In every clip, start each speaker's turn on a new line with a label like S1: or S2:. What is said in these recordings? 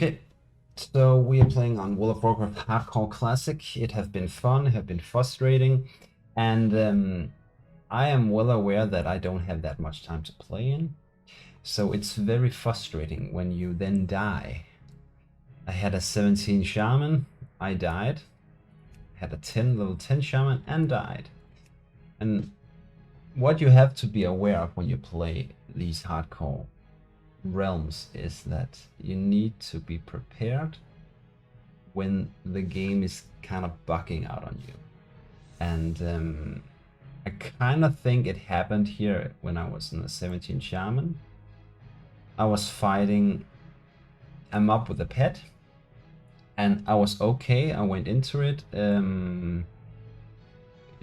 S1: Okay, so we are playing on World of Warcraft Hardcore Classic. It has been fun, it has been frustrating, and I am well aware that I don't have that much time to play in. So it's very frustrating when you then die. I had a 17 shaman, I died. Had a level 10 shaman and died. And what you have to be aware of when you play these hardcore realms is that you need to be prepared when the game is kind of bugging out on you. And I kind of think it happened here when I was in the 17 Shaman. I was fighting a mob with a pet, and I was okay. I went into it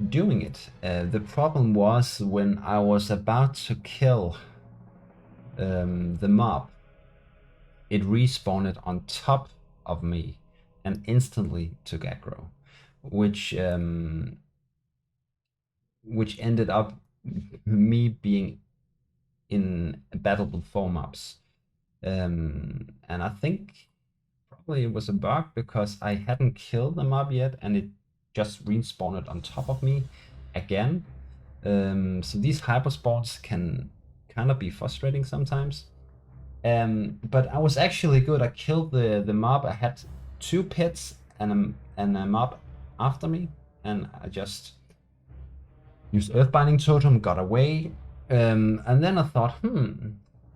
S1: doing it. The problem was when I was about to kill the mob, it respawned on top of me and instantly took aggro, which ended up me being in a battle with 4 mobs. And I think probably it was a bug because I hadn't killed the mob yet and it just respawned on top of me again. So these hyperspawns can kind of be frustrating sometimes. But I was actually good. I killed the mob. I had 2 pets and a mob after me, and I just used Earthbinding Totem, got away, and then I thought,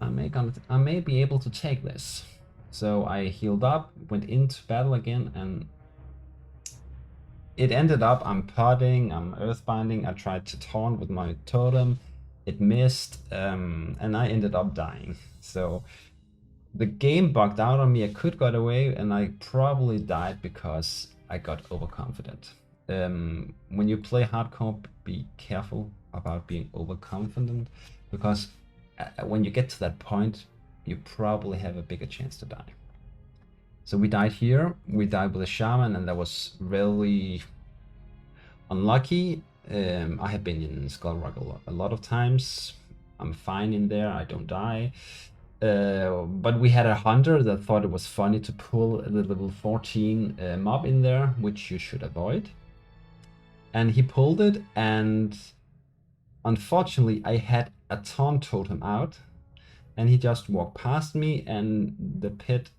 S1: I may be able to take this. So I healed up, went into battle again, and it ended up I'm potting, I'm Earthbinding. I tried to taunt with my totem, it missed, and I ended up dying. So the game bugged out on me. I could got away, and I probably died because I got overconfident. When you play hardcore, be careful about being overconfident, because when you get to that point, you probably have a bigger chance to die. So we died here. We died with a shaman, and that was really unlucky. I have been in Skullrock a lot of times. I'm fine in there. I don't die. But we had a hunter that thought it was funny to pull the level 14 mob in there, which you should avoid. And he pulled it, and unfortunately I had a taunt totem out, and he just walked past me, and the pit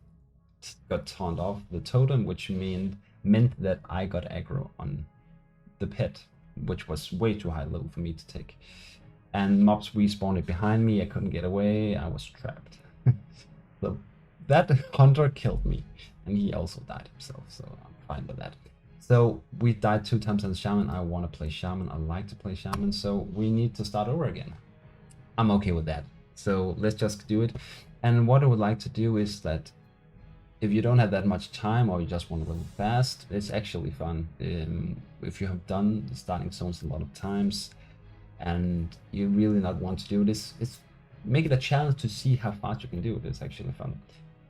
S1: got taunt off the totem, which meant that I got aggro on the pit, which was way too high level for me to take. And mobs respawned behind me. I couldn't get away. I was trapped. So that hunter killed me, and he also died himself. So I'm fine with that. So we died 2 times on Shaman. I want to play Shaman. I like to play Shaman. So we need to start over again. I'm okay with that. So let's just do it. And what I would like to do is that if you don't have that much time, or you just want to go fast, it's actually fun. If you have done the starting zones a lot of times, and you really not want to do this, it's make it a challenge to see how fast you can do it. It's actually fun.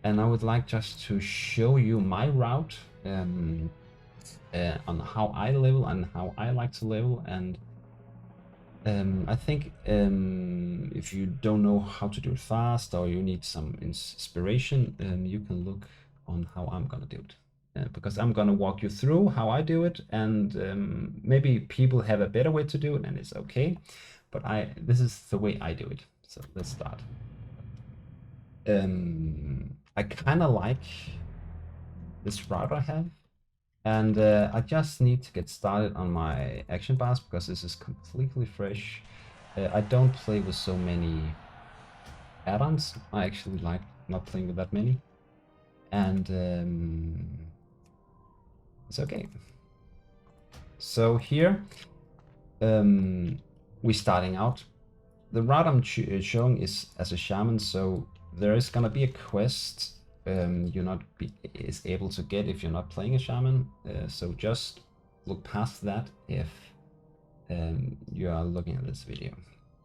S1: And I would like just to show you my route on how I level and how I like to level. And I think if you don't know how to do it fast, or you need some inspiration, you can look on how I'm gonna do it. Because I'm gonna walk you through how I do it, and maybe people have a better way to do it, and it's okay. But this is the way I do it. So let's start. I kind of like this route I have, and I just need to get started on my action bars because this is completely fresh. I don't play with so many add-ons. I actually like not playing with that many, and it's okay. So here, we're starting out. The route I'm showing is as a shaman, so there is gonna be a quest you're not is able to get if you're not playing a shaman. So just look past that if you are looking at this video.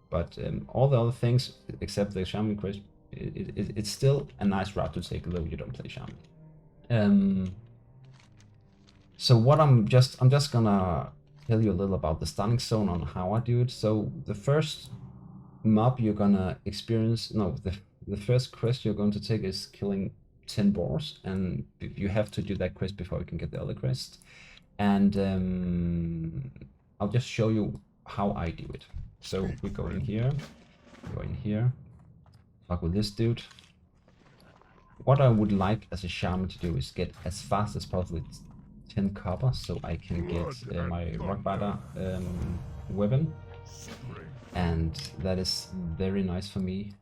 S1: But all the other things except the shaman quest, it's still a nice route to take, though you don't play shaman. So what I'm just gonna tell you a little about the starting zone on how I do it. So the first mob you're gonna experience, no, the first quest you're going to take is killing 10 boars, and you have to do that quest before you can get the other quest. And I'll just show you how I do it. So we go in here, talk with this dude. What I would like as a shaman to do is get as fast as possible 10 copper so I can get my rockbiter weapon. And that is very nice for me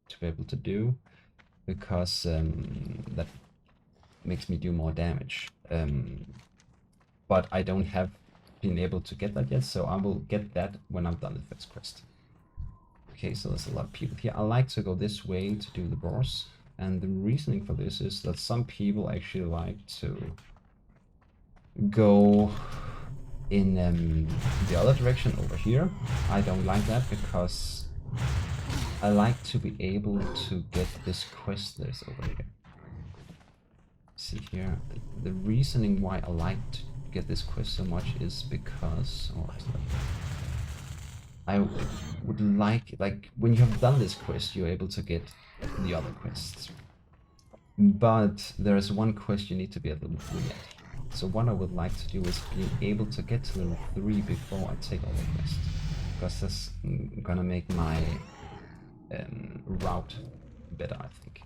S1: to be able to do, because that makes me do more damage. But I don't have been able to get that yet, so I will get that when I'm done the first quest. Okay, so there's a lot of people here. I like to go this way to do the boss, and the reasoning for this is that some people actually like to go in the other direction over here. I don't like that because I like to be able to get this quest that's over here. See here, the reasoning why I like to get this quest so much is because I would like when you have done this quest, you're able to get the other quests. But there's one quest you need to be at level 3 at. So what I would like to do is be able to get to level 3 before I take all the quests, because that's gonna make my route better, I think.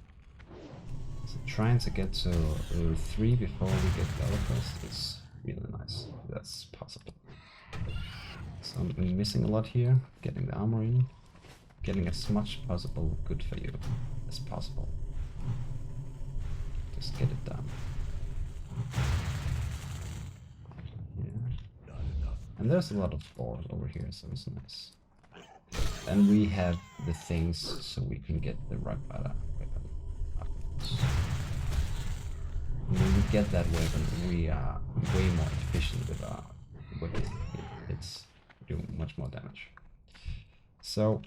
S1: So trying to get to level 3 before we get the other quest is really nice. That's possible. So I'm missing a lot here. Getting the armor in, getting as much possible good for you as possible. Just get it done. Yeah. And there's a lot of boars over here, so it's nice. And we have the things so we can get the rockbiter weapon upwards. When we get that weapon, we are way more efficient with our weapon. It's doing much more damage. So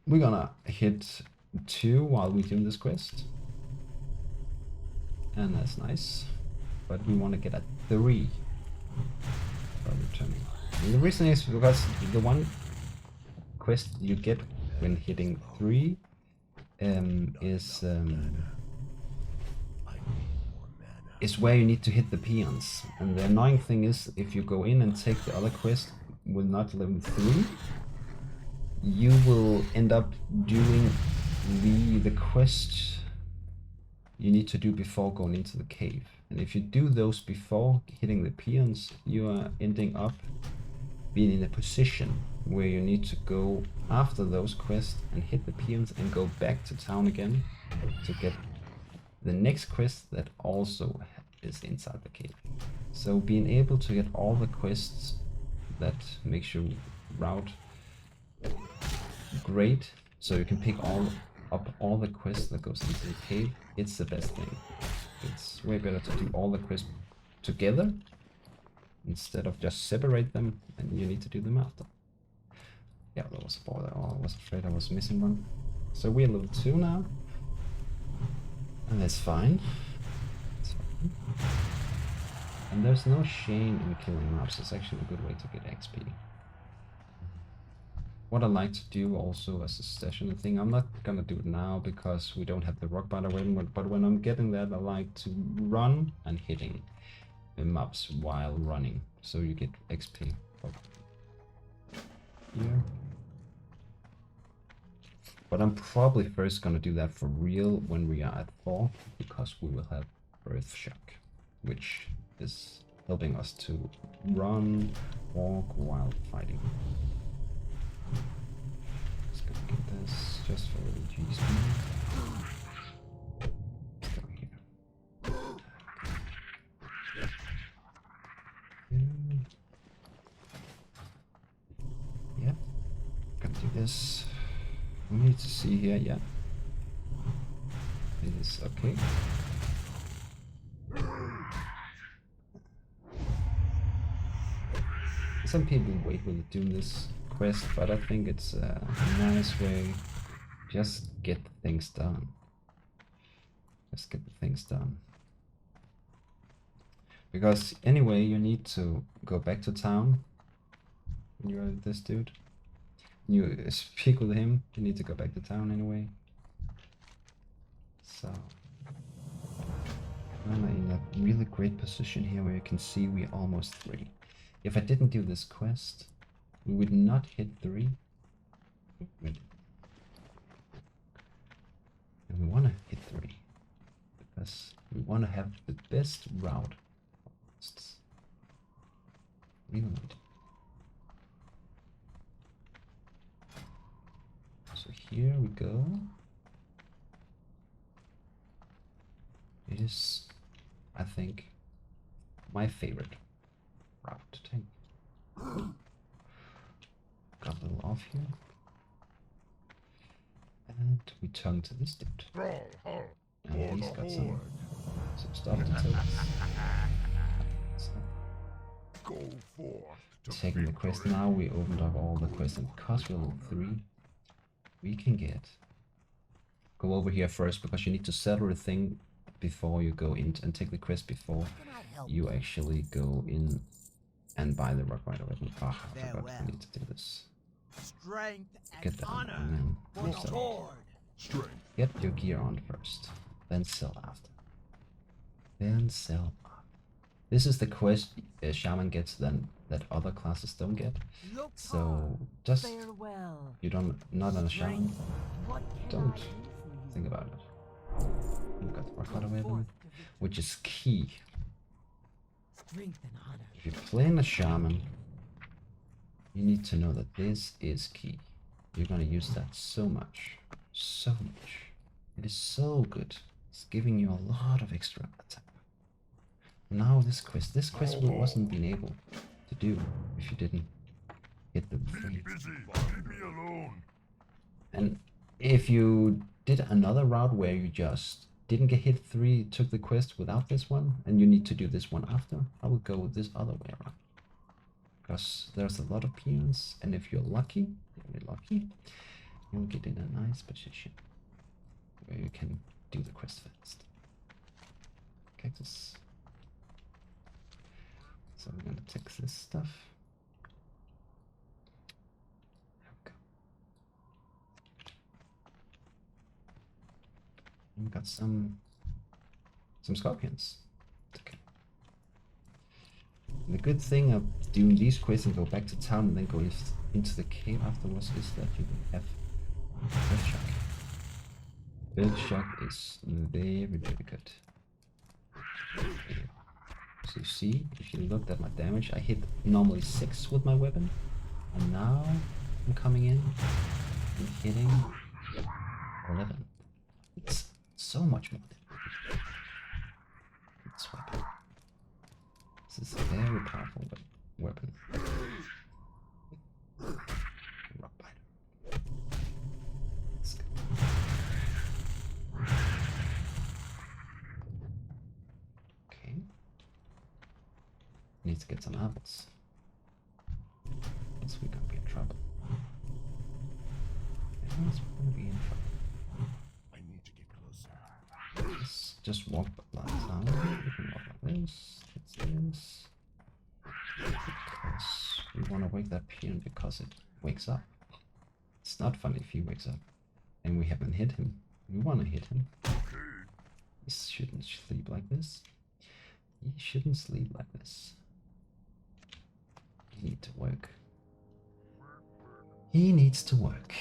S1: we're gonna hit 2 while we do this quest. And that's nice. But we want to get a 3 for returning. And the reason is because the one quest you get when hitting 3 is where you need to hit the peons. And the annoying thing is, if you go in and take the other quest with not level 3, you will end up doing the quest you need to do before going into the cave. And if you do those before hitting the peons, you are ending up being in a position where you need to go after those quests and hit the peons and go back to town again to get the next quest that also is inside the cave. So being able to get all the quests that makes your route great, so you can pick up all the quests that goes into the cave, it's the best thing. It's way better to do all the quests together instead of just separate them and you need to do them after. Yeah, there was a ball there. Oh, I was afraid I was missing one. So we're level 2 now. And that's fine. It's fine. And there's no shame in killing mobs. It's actually a good way to get XP. What I like to do also as a session thing, I'm not gonna do it now because we don't have the rockbiter weapon, but when I'm getting that, I like to run and hitting the mobs while running, so you get XP. Here. But I'm probably first gonna do that for real when we are at 4, because we will have Earth Shock, which is helping us to run, walk while fighting. Let's go get this just for the G speed. Let's go here. Yep, gonna do this. We need to see here, yeah. It is okay. Some people wait with doing this quest, but I think it's a nice way. Just get things done. Just get the things done. Because anyway, you need to go back to town. When you're this dude. You speak with him, you need to go back to town anyway. So I'm in a really great position here where you can see we're almost 3. If I didn't do this quest, we would not hit 3. And we want to hit 3 because we want to have the best route. Reload. So here we go. It is, I think, my favorite route to take. Got a little off here. And we turn to this dude. And he's got some stuff to take. So, taking the quest now, we opened up all the quests, and because we're level 3, we can go over here first, because you need to settle the thing before you go in and take the quest before you actually go in and buy the rock rider weapon. Ah, I forgot we need to do this. Get that on, and then sell. Get your gear on first, then sell after. Then sell after. This is the quest shaman gets then that other classes don't get. So just you don't not on a shaman, don't think about it. We've got the rock rider weapon, which is key. If you're playing a shaman, you need to know that this is key. You're gonna use that so much. So much. It is so good. It's giving you a lot of extra attack. Now this quest wasn't being able to do if you didn't hit the free. And if you did another route where you just didn't get hit 3, took the quest without this one, and you need to do this one after, I will go this other way around. Because there's a lot of peons, and if you're lucky, really lucky, you'll get in a nice position where you can do the quest fast. Cactus. So we're gonna take this stuff. There we go. And we got some scorpions. Okay. And the good thing of doing these quests and go back to town and then go into the cave afterwards is that you can have Earth Shock. Earth Shock is very, very good. So you see, if you looked at my damage, I hit normally 6 with my weapon, and now I'm coming in and hitting 11. It's so much more damage. This weapon. This is a very powerful weapon. Rock biter. Let's go. Okay. Need to get some apples. Else we're gonna be in trouble. Else we're gonna be in trouble.
S2: I need to get closer.
S1: Let's just walk like down. We can walk like this. It's this. Because we want to wake that peon because it wakes up. It's not funny if he wakes up and we haven't hit him. We want to hit him. He shouldn't sleep like this. He shouldn't sleep like this. He needs to work. He needs to work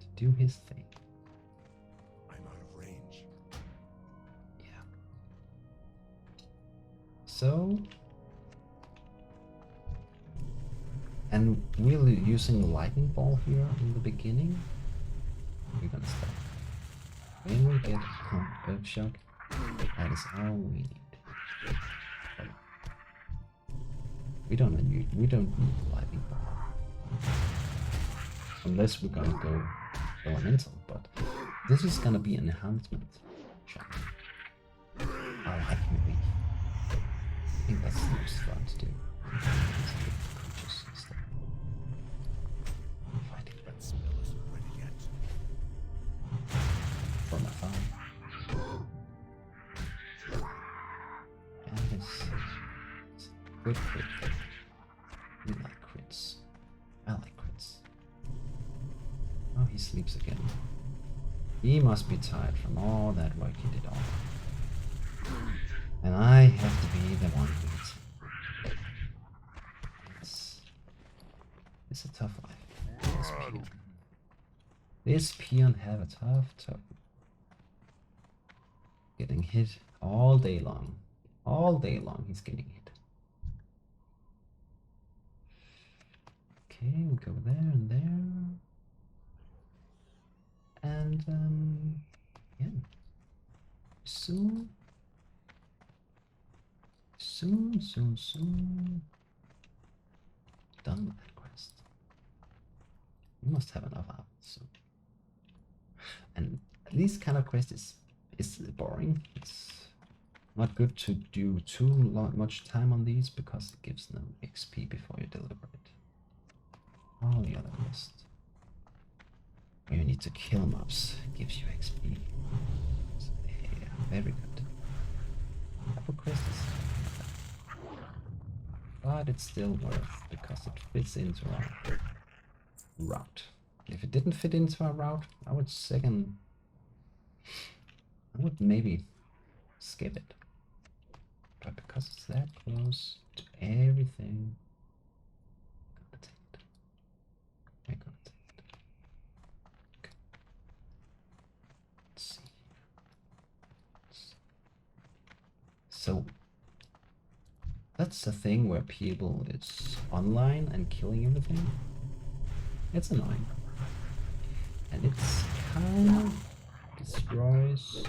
S1: to do his thing.
S2: I'm out of range.
S1: Yeah. So, and we're using lightning ball here in the beginning. We're gonna stop. When we get Earth Shock, that is all we need. We don't need lightning ball unless we're gonna go elemental. But this is gonna be an enhancement shot. I like maybe. I think that's the most fun to do. Creatures and stuff. Fighting.
S2: That spell isn't ready yet.
S1: For my farm. And it's good crit. We like crits. I like crits. Oh, he sleeps again. He must be tired from all that work he did all night. And I have to be the one who eats him. It's a tough life. This peon have a tough. Getting hit all day long. All day long he's getting hit. Okay, we go there and there. And yeah. Soon. Done with that quest. We must have enough apples soon. And this kind of quest is boring. It's not good to do too much time on these because it gives no XP before you deliver it. All the other quests where you need to kill mobs gives you XP. So, yeah, very good. Apple quest is, but it's still worth because it fits into our route. If it didn't fit into our route, I would maybe skip it. But because it's that close to everything, I'm gonna take it. I'm gonna take it. Okay. Let's see. So that's the thing where people is online and killing everything. It's annoying. And it's kind of destroys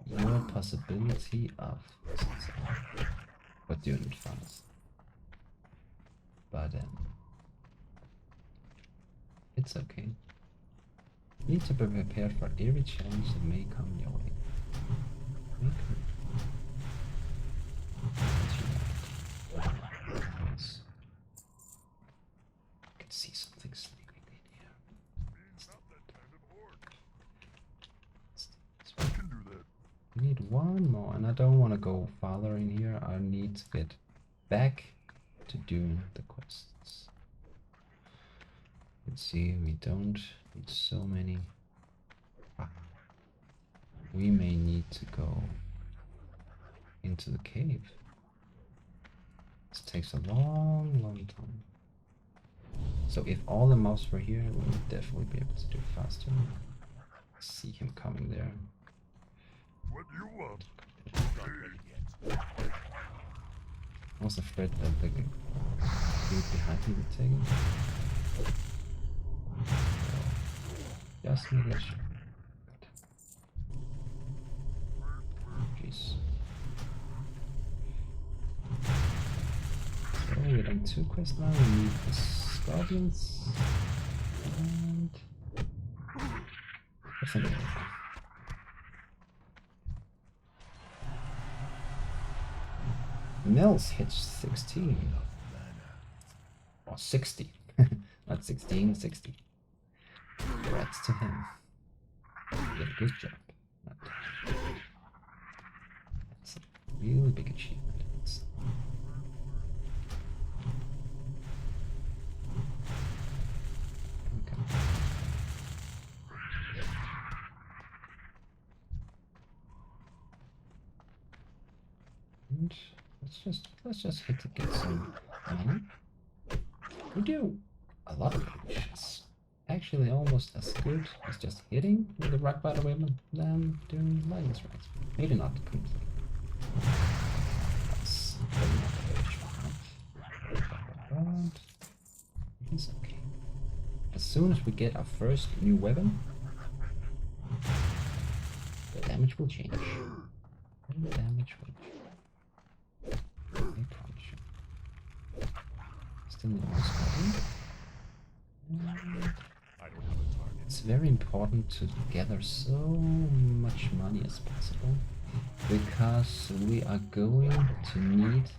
S1: your possibility of doing it fast. But it's okay. You need to be prepared for every challenge that may come your way. Yes. I can see something sleeping in here. We need one more, and I don't want to go farther in here. I need to get back to doing the quests. Let's see, we don't need so many. We may need to go into the cave. This takes a long time. So if all the mobs were here, we would definitely be able to do it faster. See him coming there.
S2: What do you want?
S1: I was afraid that the dude behind me would take it. So, just make sure. Jeez. So we're done 2 quests now. We need the scorpions and I think Mills hits 16 or 60. Not 16, 60. Congrats to him. He did a good job. That's a really big achievement. Okay. And let's just hit to get some money. We do a lot of damage. It's actually almost as good as just hitting with the rock bottom weapon than doing lightning strikes. Maybe not completely. That's very not but it's okay. As soon as we get our first new weapon, the damage will change. The damage will change. I promise you. Still need more scorpion. It's very important to gather so much money as possible because we are going to need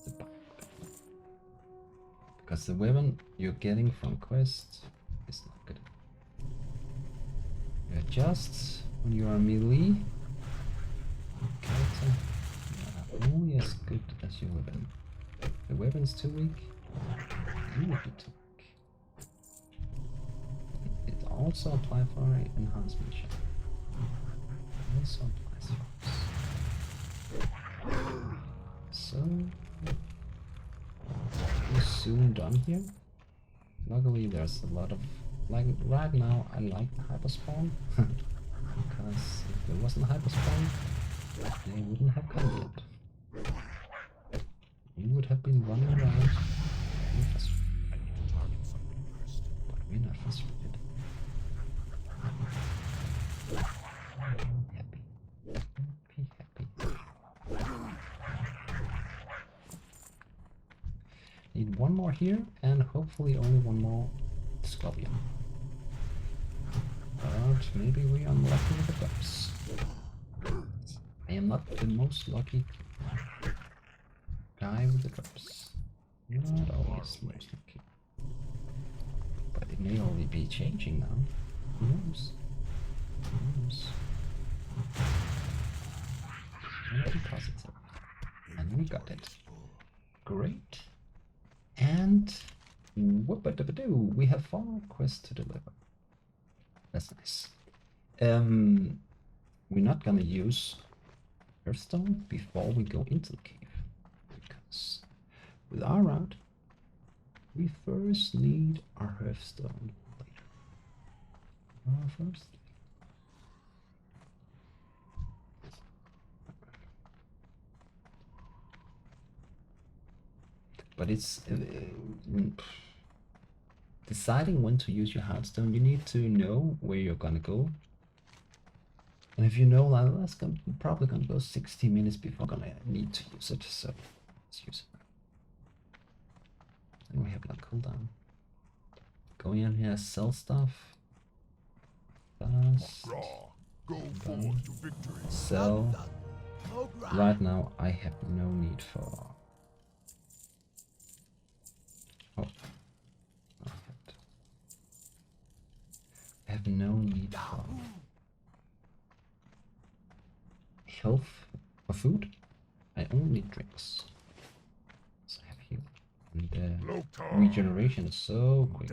S1: the bike. Because the weapon you're getting from quest is not good. You adjust when you are melee character. Only as good as your weapon. The weapon's too weak. You would be too weak. also apply for enhancement check. Also applies for this. So we're soon done here. Luckily there's a lot of, like right now I like the hyperspawn because if there wasn't hyperspawn they wouldn't have come yet. We would have been running around. I need to target something first. But we're not frustrated. Happy. Happy. Need one more here, and hopefully only one more scorpion. But maybe we are unlucky with the grubs. I am not the most lucky guy with the drops. Not always most lucky. But it may only be changing now. Who knows? Who knows? Be positive. And we got it. Great. And whoop-a-dip-a-doo, we have 4 quests to deliver. That's nice. We're not gonna use Earthstone before we go into the cave, because with our route we first need our Hearthstone later. First. But it's deciding when to use your Hearthstone. You need to know where you're gonna go. And if you know that that's probably gonna go 60 minutes before I'm gonna need to use it, so let's use it. Then we have like cooldown. Going in here, sell stuff. Fast.
S2: Go forward to victory.
S1: Sell. Right now I have no need for. Oh. I have no need for health or food. I only need drinks. So I have heal. And regeneration is so quick.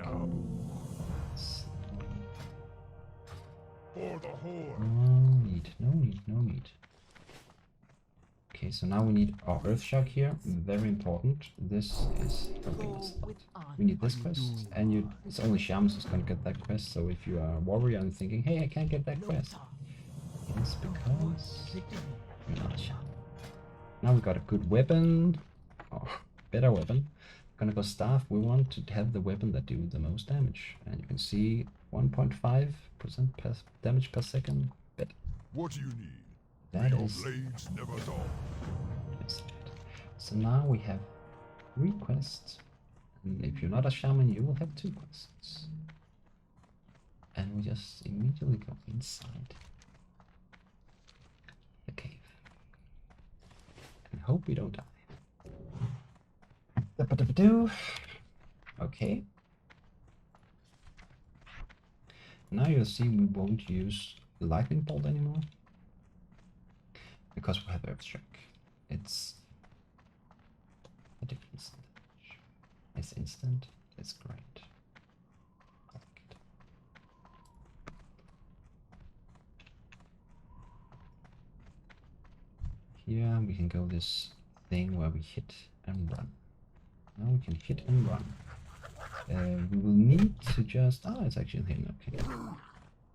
S2: For the horde.
S1: No need. Okay, so now we need our Earth Shock here. Very important. This is helping us a lot. We need this quest, and it's only Shams who's gonna get that quest. So if you are a warrior and thinking, hey, I can't get that quest, it's because you're not a Sham. Now we got a good weapon, or better weapon. We're gonna go staff. We want to have the weapon that do the most damage, and you can see 1.5% damage per second. Better.
S2: What do you need?
S1: That
S2: Your
S1: is.
S2: blades never dull.
S1: So now we have 3 quests, and if you're not a shaman you will have 2 quests. And we just immediately go inside the cave and hope we don't die. Okay. Now you'll see we won't use the lightning bolt anymore, because we have Earthshock. It's a different damage. It's instant, it's great. I like it. Here we can go this thing where we hit and run. Now we can hit and run. We will need to just... Ah, it's actually in here, okay.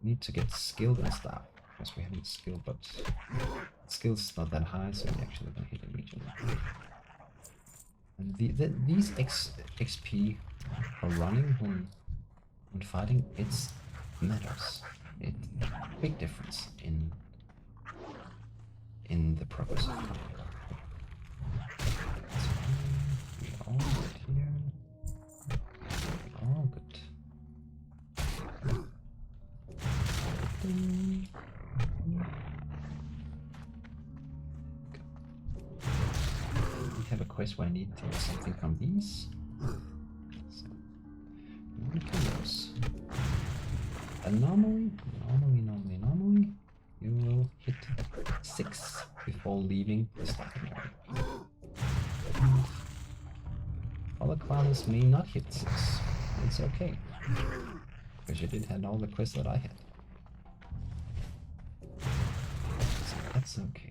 S1: We need to get skilled and stuff. Because we haven't skilled, but skill's not that high, so we actually gonna hit immediately. And these XP for running when fighting, it's matters. It big difference in the progress of combat. We all good here. All good. We have a quest where I need to get something from these. So, we want to kill those. And normally, you will hit 6 before leaving the starting area. Other classes may not hit 6. It's okay. Because you did have all the quests that I had. So that's okay.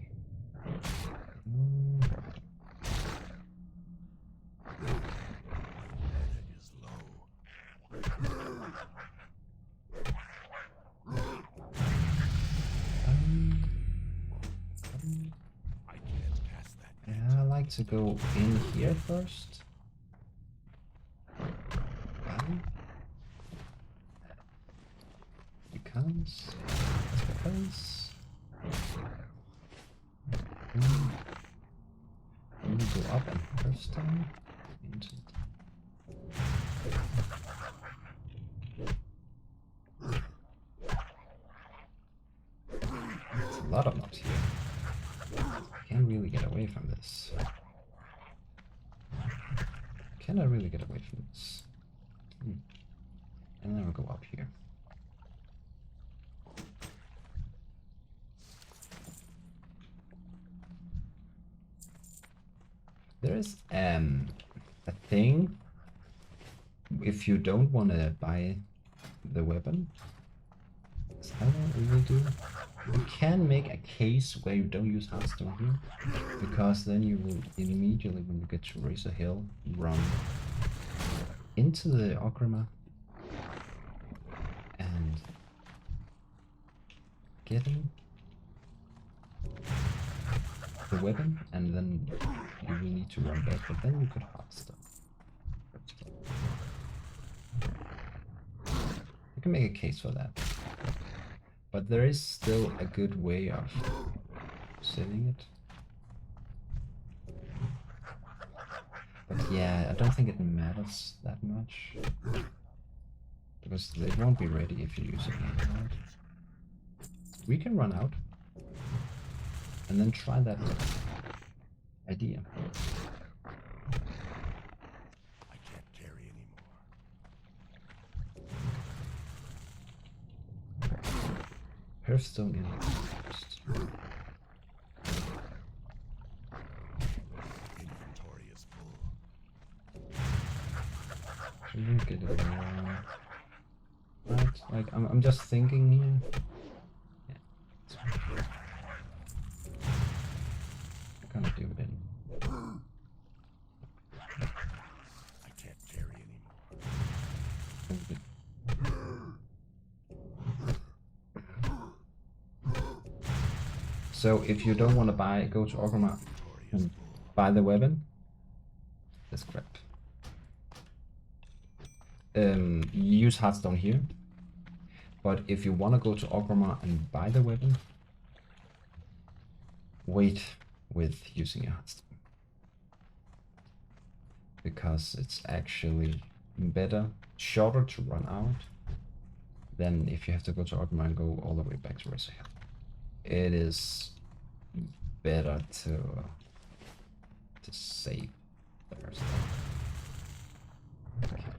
S1: Yeah, I like to go in here first. Because we go up and first time into it's a lot of mobs here. Can't really get away from this. Can I really get away from this? And then we'll go up here. There's a thing if you don't want to buy the weapon. Is that what we will do? You can make a case where you don't use Hearthstone here, because then you will immediately, when you get to Razor Hill, run into the Orgrimmar and getting the weapon, and then you will need to run back, but then you could Hearthstone. You can make a case for that. But there is still a good way of selling it. But yeah, I don't think it matters that much. Because it won't be ready if you use it now, right? We can run out. And then try that idea.
S2: I can't carry anymore.
S1: Hearthstone in first.
S2: Inventory is full.
S1: Should we get it around? Right, like I'm just thinking here. Yeah. I can't do it anymore.
S2: I can't carry anymore.
S1: So if you don't want to go to Orgrimmar and buy the weapon, that's crap. Use Hearthstone here. But if you want to go to Orgrimmar and buy the weapon, wait with using your Hearthstone. Because it's actually better, shorter to run out than if you have to go to Orgrimmar and go all the way back to Razor Hill. It is better to save first. Okay.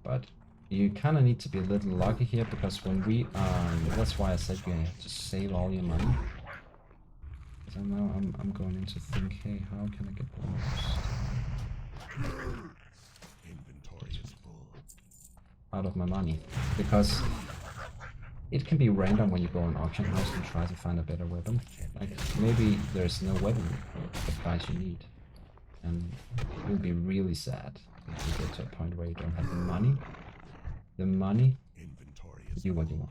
S1: But you kind of need to be a little lucky here, because when we that's why I said you have to save all your money. So now I'm going in to think, hey, how can I get the most
S2: Inventory is full.
S1: out of my money? Because it can be random when you go on auction house and try to find a better weapon. Like, maybe there's no weapon the price you need. And you'll be really sad if you get to a point where you don't have the money. The money to do what you want.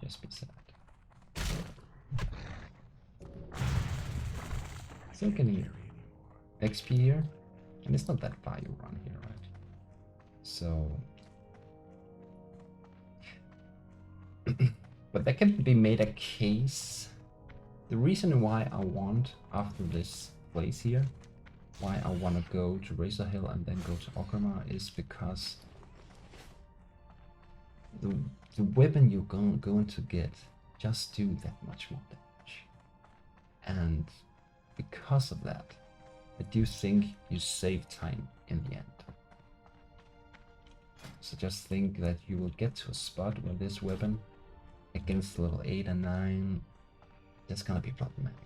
S1: Just be sad. Still getting XP here. And it's not that far you run here, right? So... but that can be made a case. The reason why I want, after this place here, why I want to go to Razor Hill and then go to Orgrimmar is because the weapon you're going to get just do that much more damage. And because of that, I do think you save time in the end. So just think that you will get to a spot where this weapon against level 8 and 9, that's gonna be problematic.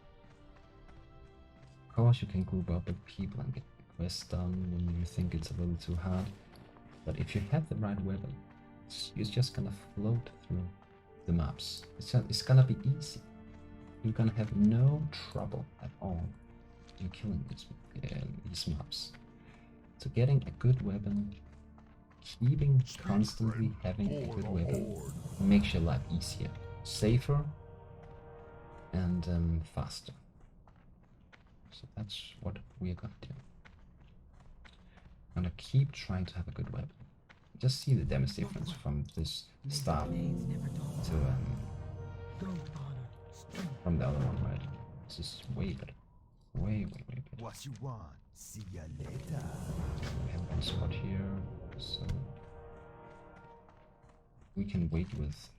S1: Of course, you can group up with people and get the quest done when you think it's a little too hard. But if you have the right weapon, you're just gonna float through the maps. It's gonna be easy. You're gonna have no trouble at all in killing these mobs. So getting a good weapon, keeping constantly having a good weapon makes your life easier, safer, and faster. So that's what we're gonna do. I'm gonna keep trying to have a good weapon. Just see the damage difference from this staff to from the other one, right? This is way better. Way better.
S2: What you want? See ya later.
S1: We have one spot here, so we can wait with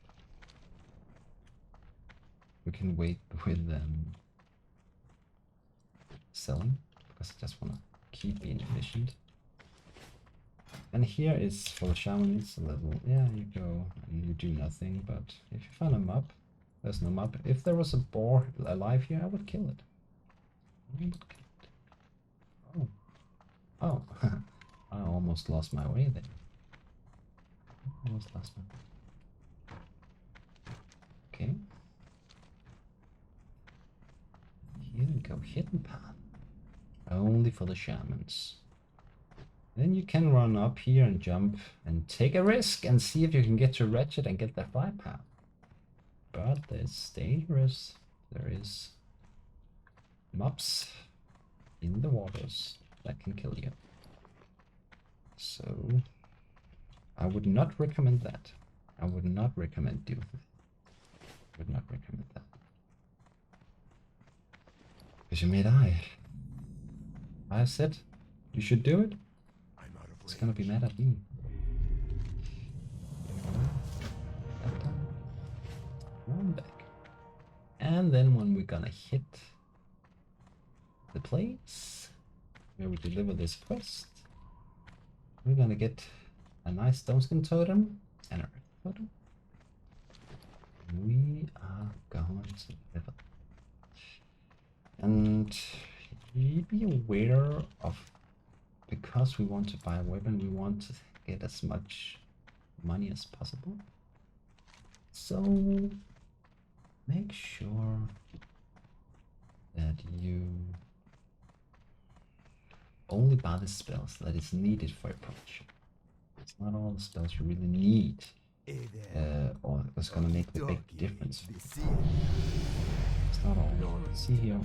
S1: selling, because I just wanna keep being efficient. And here is for the shaman, it's a level, yeah, you go and you do nothing, but if you find a mob, there's no mob. If there was a boar alive here, I would kill it. Oh, I almost lost my way there. Almost lost my way. Okay. Here we go, hidden path. Only for the shamans. Then you can run up here and jump and take a risk and see if you can get to Wretched and get the fly path. But it's dangerous. There is mobs in the waters that can kill you. So I would not recommend that. I would not recommend doing that. Would not recommend that. Because you may die. I said you should do it. It's gonna be mad at me. One back. And then when we're gonna hit the place where we deliver this quest, we're gonna get a nice stone skin totem and a earth totem. We are going to deliver. And be aware of, because we want to buy a weapon, we want to get as much money as possible. So make sure that you only buy the spells that is needed for your production. It's not all the spells you really need, or it's gonna make the big difference. It's not all. See here,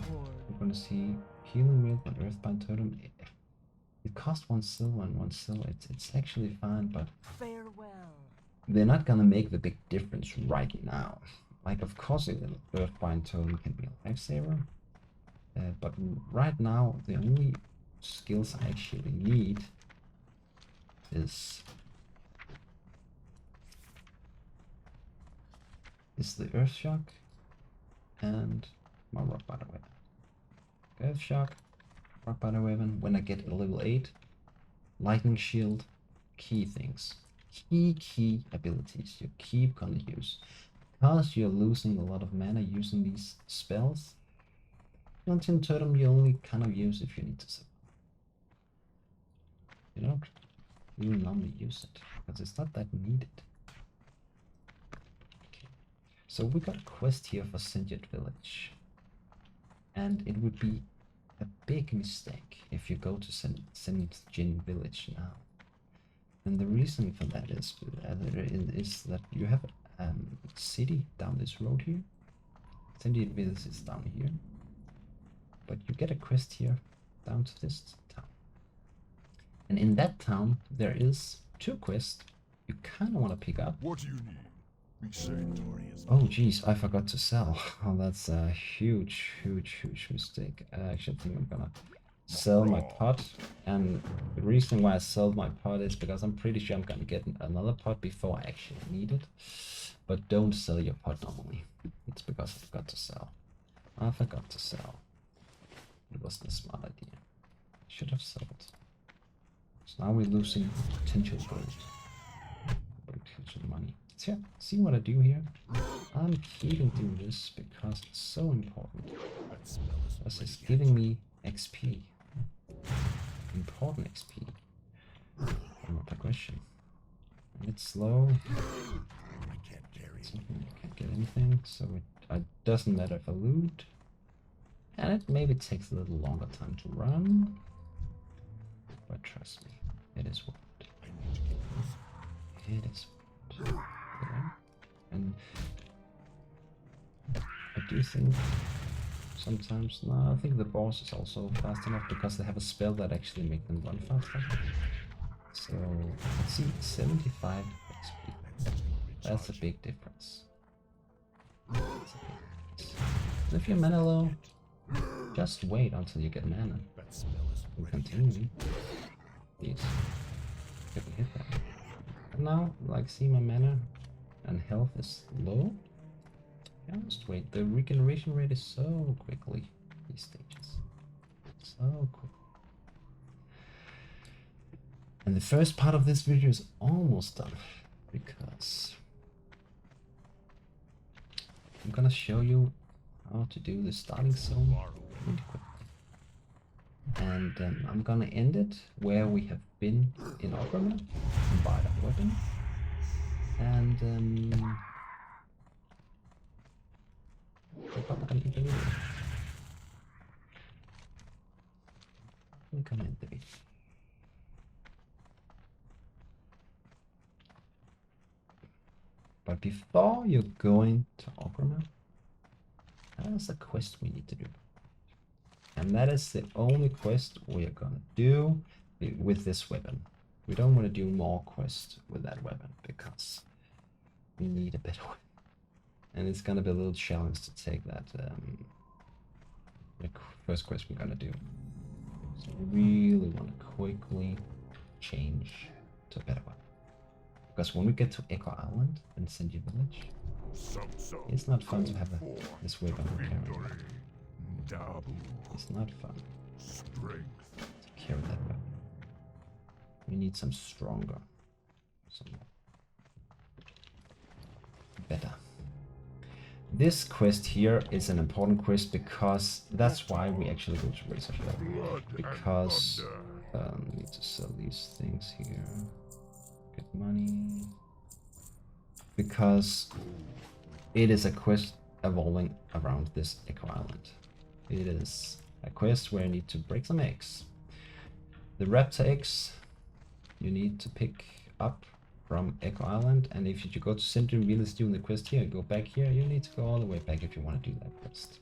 S1: we're gonna see healing wheel and earthbind totem. It costs 1 silver and 1 silver. It's actually fine, but
S3: farewell.
S1: They're not gonna make the big difference right now. Like, of course, the earthbind totem can be a lifesaver, but right now the only skills I actually need is the earth shock and my rock biter weapon. Earth shock, rock biter weapon. When I get a level 8, lightning shield, key things, key abilities you keep gonna use, because you're losing a lot of mana using these spells. Skeleton totem you only kind of use if you need to survive. You don't really normally use it because it's not that needed. Okay. So we got a quest here for Sentient Village, and it would be a big mistake if you go to Sentient Village now. And the reason for that is that you have a city down this road here. Sentient Village is down here, but you get a quest here down to this town. And in that town, there is 2 quests you kind of want to pick up.
S2: What do you need? Be victorious.
S1: Oh geez, I forgot to sell. Oh, that's a huge mistake. I actually think I'm gonna sell my pot, and the reason why I sold my pot is because I'm pretty sure I'm gonna get another pot before I actually need it. But don't sell your pot normally. It's because I forgot to sell. I forgot to sell. It wasn't a smart idea. Should have sold. So now we're losing potential gold. Potential money. So yeah, see what I do here? I'm keeping doing this because it's so important. This is giving me XP. Important XP. From a progression. And it's slow.
S2: I can't carry it.
S1: I can't get anything, so it doesn't matter if I loot. And it maybe takes a little longer time to run. But trust me, it is worth it.
S2: I need to get this.
S1: It is worth it. Yeah. And I do think sometimes, no, I think the boss is also fast enough because they have a spell that actually make them run faster. So, let's see, 75 XP. That's a big difference. That's a big difference. And if you're mana low, just wait until you get mana.
S2: That smell is
S1: And
S2: ready.
S1: continue. Please. If we hit that. But now, like, see my mana and health is low. Just wait. The regeneration rate is so quickly these stages. So quick. And the first part of this video is almost done because I'm gonna show you how to do the starting zone really quickly. And I'm gonna end it where we have been in Warcraft and buy that weapon. And I'm probably gonna end the video. I'm gonna end the video. But before you're going to Warcraft, there's a quest we need to do. And that is the only quest we are gonna do with this weapon. We don't want to do more quests with that weapon because we need a better one. And it's gonna be a little challenge to take that the first quest we're gonna do. So we really want to quickly change to a better one. Because when we get to Echo Island and Cindy Village, it's not fun to have this weapon carry. It's not fun to carry that weapon. We need some stronger, some better. This quest here is an important quest because that's why we actually go to Razor Hill. Because we need to sell these things here. Get money. Because it is a quest evolving around this Echo Island. It is a quest where you need to break some eggs. The raptor eggs you need to pick up from Echo Island, and if you go to Central Village doing the quest here and go back here, you need to go all the way back if you want to do that quest.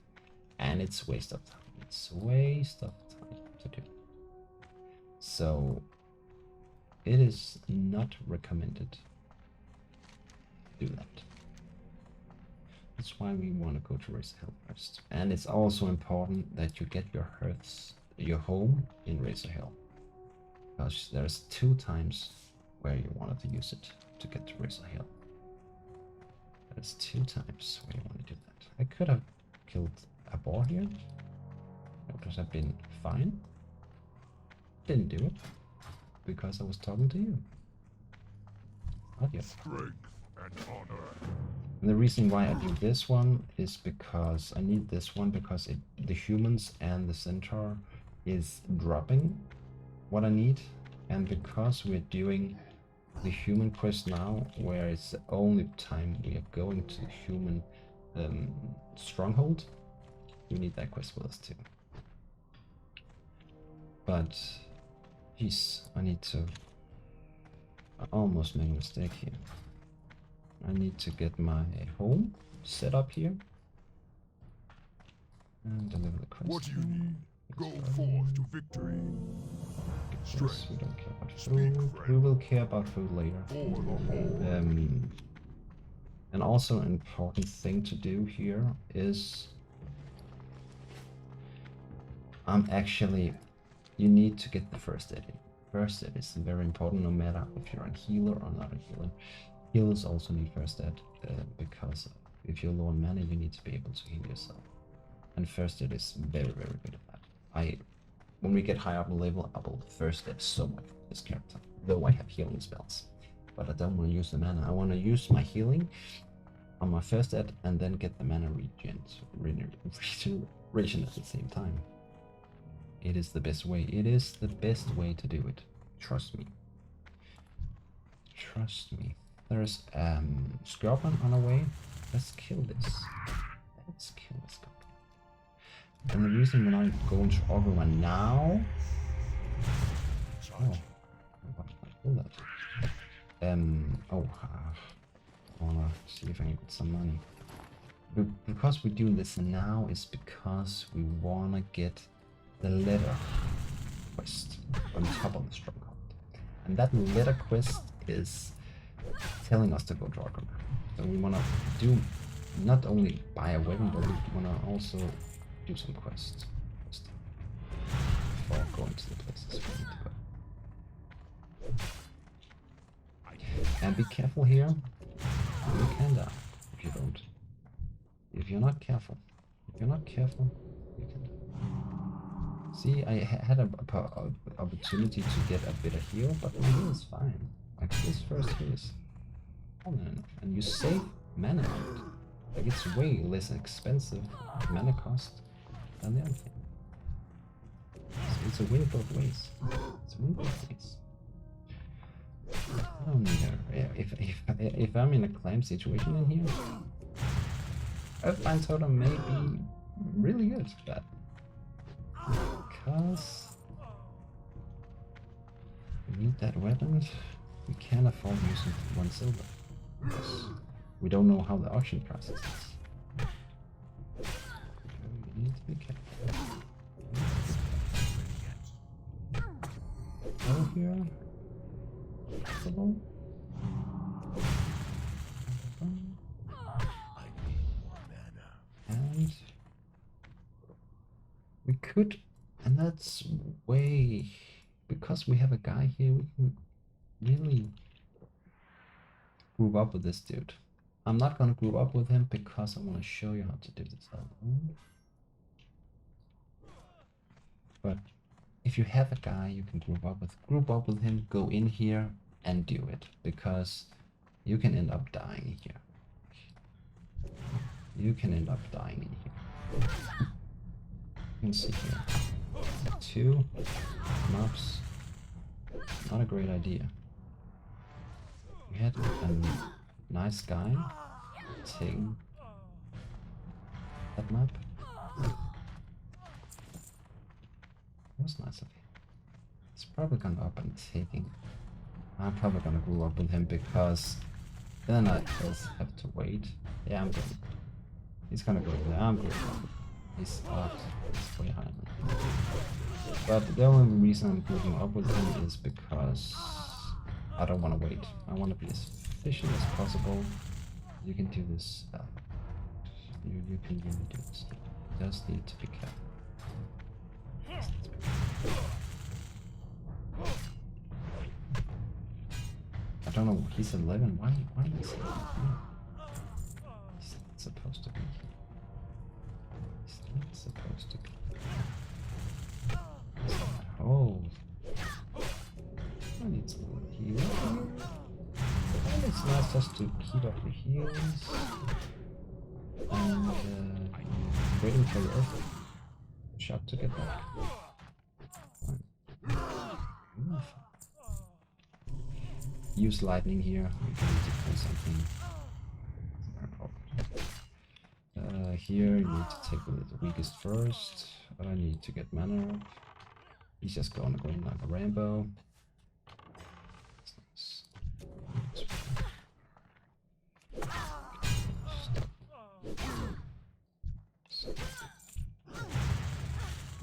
S1: And it's a waste of time. It's a waste of time to do. So it is not recommended to do that. That's why we want to go to Razor Hill first. And it's also important that you get your hearths, your home in Razor Hill. Because there's 2 times where you wanted to use it to get to Razor Hill. There's 2 times where you want to do that. I could have killed a boar here. It would have been fine. Didn't do it. Because I was talking to you. Not yet.
S2: Strength and honor.
S1: And the reason why I do this one is because I need this one because the humans and the centaur is dropping what I need, and because we're doing the human quest now, where it's the only time we are going to the human stronghold, we need that quest with us too. But jeez, I almost made a mistake here. I need to get my home set up here and deliver the quest.
S2: What do you need? Go forth to victory.
S1: Yes, we don't care about food. We will care about food later.
S2: For the whole.
S1: And also an important thing to do here is you need to get the first aid. First aid is very important no matter if you're a healer or not a healer. Healers also need first aid because if you're low on mana you need to be able to heal yourself. And first aid is very, very good at that. When we get high up in level, I will first aid so much for this character. Though I have healing spells. But I don't want to use the mana. I want to use my healing on my first aid and then get the mana regeneration at the same time. It is the best way. It is the best way to do it. Trust me. Trust me. There's Scorpion on our way. Let's kill this. Let's kill this guy. And the reason we're not going to Ogre now. Oh, what if I pull that? I wanna see if I can get some money. Because we're doing this now is because we wanna get the letter quest on top of the stronghold. And that letter quest is telling us to go to Ogre. So we wanna do not only buy a weapon, but we wanna also do some quests before going to the places we need to go. And be careful here. You can die if you don't. If you're not careful. If you're not careful, you can die. See, I had an opportunity to get a bit of heal, but the heal is fine. Like this first heal is more than enough. And you save mana on it. Like it's way less expensive mana cost than the other thing. So it's a win both ways. It's a win both ways. I don't need her. If I'm in a climb situation in here, Earthbind Totem may be really good for that. Because we need that weapon. We can't afford using 1 silver. Because we don't know how the auction process is. We need to be careful. Go here. Possible. And we could, and that's way, because we have a guy here, we can really group up with this dude. I'm not gonna group up with him because I want to show you how to do this alone. But if you have a guy you can group up with him, go in here and do it, because you can end up dying here. You can end up dying in here. You can see here. 2 mobs. Not a great idea. We had a nice guy taking that map. It was nice of him. He's probably gonna up and taking. I'm probably gonna group up with him because then I just have to wait. Yeah, I'm good. He's gonna go there. I'm good. He's way higher than me. But the only reason I'm grouping up with him is because I don't want to wait. I want to be as efficient as possible. You can do this. You can really do this. You just need to be careful. I don't know. He's 11. Why is he not here? He's not supposed to be here. He's not supposed to be here. Oh. I need some healing here. And it's nice just to keep up the heals. And waiting for the earth shot to get back. Use lightning here. We can need to pull something. Here you need to take the weakest first. I need to get mana up. He's just gonna go in like a rainbow. That's nice.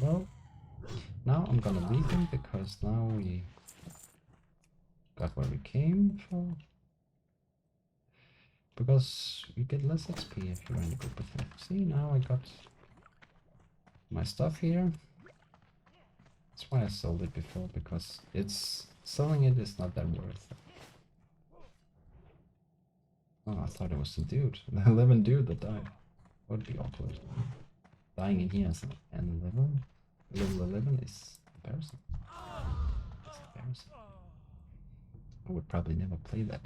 S1: Well, now I'm gonna leave him because now we got where we came for. Because you get less XP if you're in a group with him. See, now I got my stuff here. That's why I sold it before, because selling it is not that worth it. Oh, I thought it was the dude. The 11 dude that died. Would be awkward. Dying in here and level 11 is embarrassing. It's embarrassing. I would probably never play that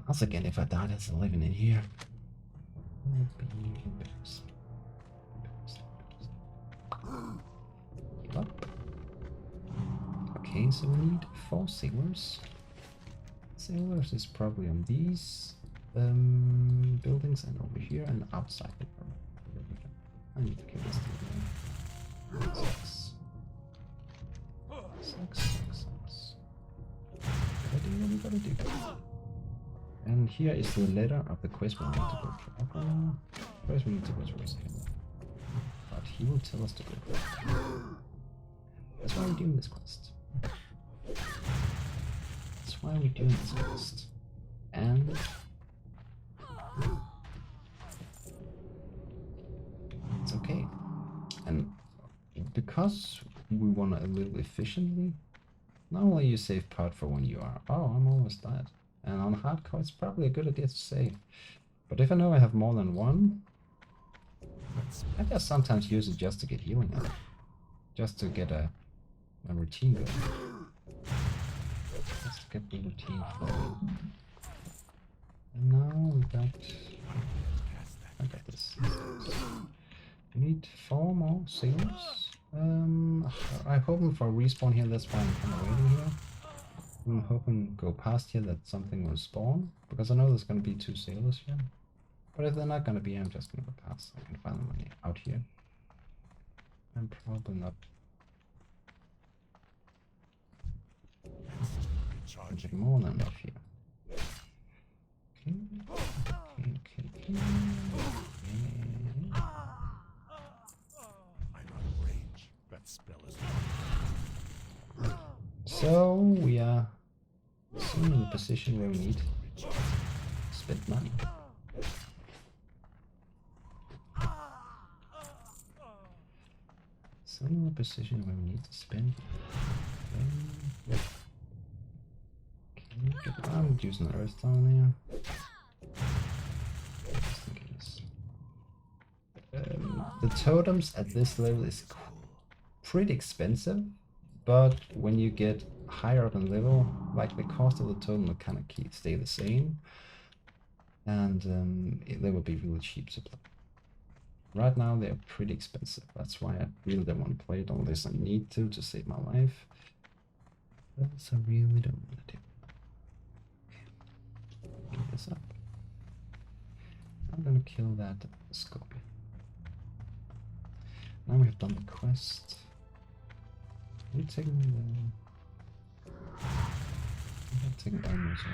S1: class again if I died as 11 in here. That would be embarrassing. Give up. Okay, so we need 4 sailors. Sailors is probably on these buildings and over here and outside the perimeter. I need to kill this thing. Sucks. What we gotta do? And here is the letter of the quest we need to go to. First we need to go to Racehill. But he will tell us to go. That's why we're doing this quest. That's why we're doing this quest. And it's okay. And because we want to live efficiently, not only you save part for when you are, oh, I'm almost dead. And on hardcore, it's probably a good idea to save. But if I know I have more than one, I just sometimes use it just to get healing up. Just to get a routine going. Just to get the routine flowing. And now we got... I got this. We need 4 more sailors. I'm hoping for a respawn here, that's why I'm kind of waiting here. I'm hoping go past here that something will spawn, because I know there's going to be 2 sailors here. But if they're not going to be, I'm just going to go past. I can find them out here. I'm probably not... I get more than enough here. Okay. So we are soon in a position where we need to spend money. So in a position where we need to spend. I'm using the earth down there. Just in case. The totems at this level is pretty expensive, but when you get higher up in level, like the cost of the totem will kind of stay the same, and they will be really cheap to play. Right now they're pretty expensive. That's why I really don't want to play it unless I need to save my life. Else I really don't want to do. Get this up. I'm gonna kill that scorpion. Now we have done the quest. Are you taking the... I'm not taking damage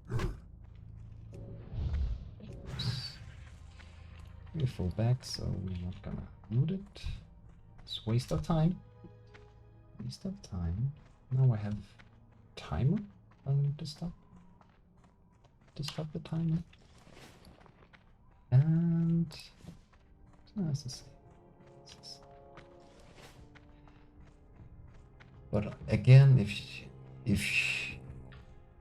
S1: already. We fall back, so we're not gonna loot it. It's a waste of time. Waste of time. Now I have timer. I need to stop. To stop the timer. And that's the same. But again, if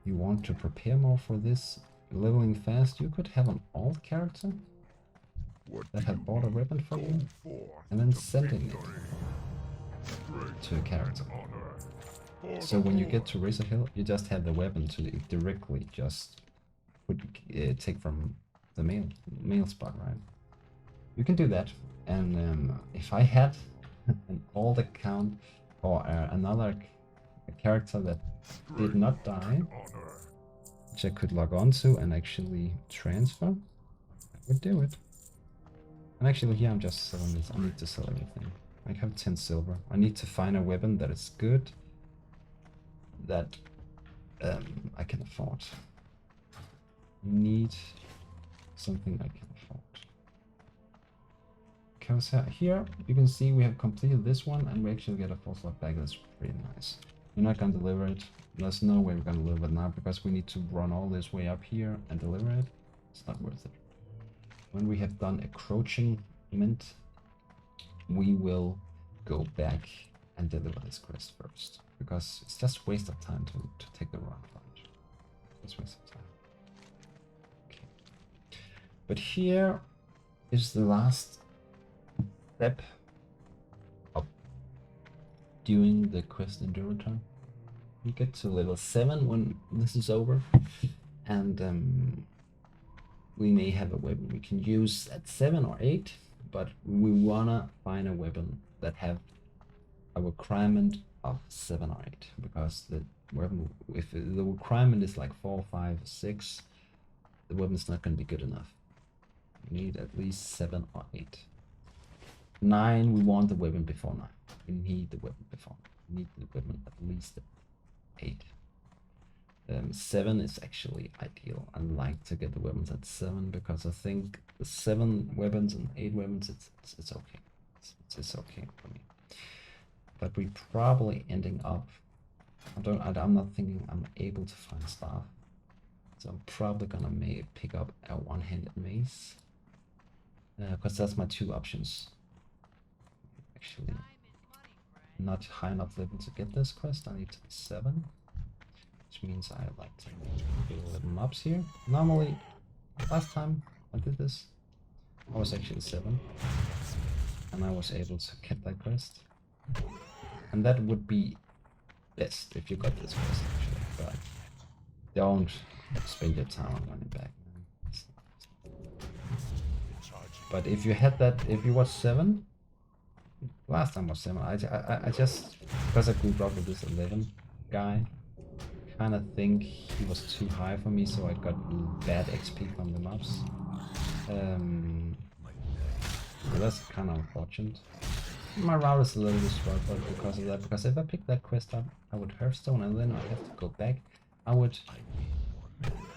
S1: you want to prepare more for this leveling fast, you could have an alt character that had bought a weapon for you and then sending it to a character. So when you get to Razor Hill, you just have the weapon to directly just take from the mail spot, right? You can do that, and if I had an alt account or another character that did not die, which I could log on to and actually transfer, I would do it. And actually here I'm just selling this. I need to sell everything. I have 10 silver. I need to find a weapon that is good, that I can afford. I need something I can afford. Because here you can see we have completed this one and we actually get a full slot bag. That's pretty nice. We're not going to deliver it. There's no way we're going to deliver it now because we need to run all this way up here and deliver it. It's not worth it. When we have done encroachment, we will go back and deliver this quest first. Because it's just waste of time to take the rock plunge. It's waste of time. Okay. But here is the last step of doing the quest Enduro time. We get to level 7 when this is over, and we may have a weapon we can use at 7 or 8, but we wanna find a weapon that have a requirement of 7 or 8, because weapon, if the requirement is like 4, 5, 6, the weapon's not gonna be good enough. We need at least 7 or 8. 9, we want the weapon before 9. We need the weapon before. We need the weapon at least 8. 7 is actually ideal. I like to get the weapons at 7 because I think the 7 weapons and 8 weapons, it's okay. It's okay for me. But we probably ending up. I'm not thinking I'm able to find staff, so I'm probably gonna pick up a one-handed mace because that's my 2 options. Actually, not high enough level to get this quest. I need to be 7. Which means I like to do 11 mobs here. Normally, last time I did this, I was actually 7. And I was able to get that quest. And that would be best if you got this quest actually. But don't spend your time on running back. But if you had that, if you was 7, last time was 7, I just, because I grew up with this 11 guy, kind of think he was too high for me, so I got bad XP from the mobs. So that's kind of unfortunate. My route is a little disrupted because of that, because if I pick that quest up, I would Hearthstone and then I have to go back. I would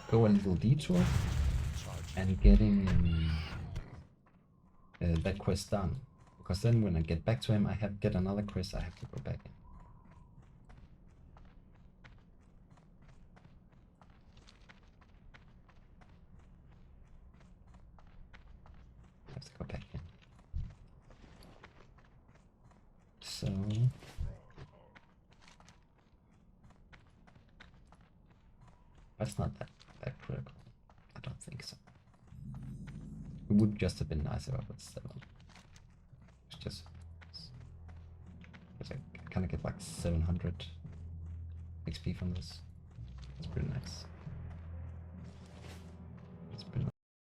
S1: go a little detour and getting that quest done. Because then when I get back to him, I get another quest, I have to go back in. Have to go back in. So that's not that critical. I don't think so. It would just have been nice if I put 7. It's just because I kind of get like 700 XP from this. It's pretty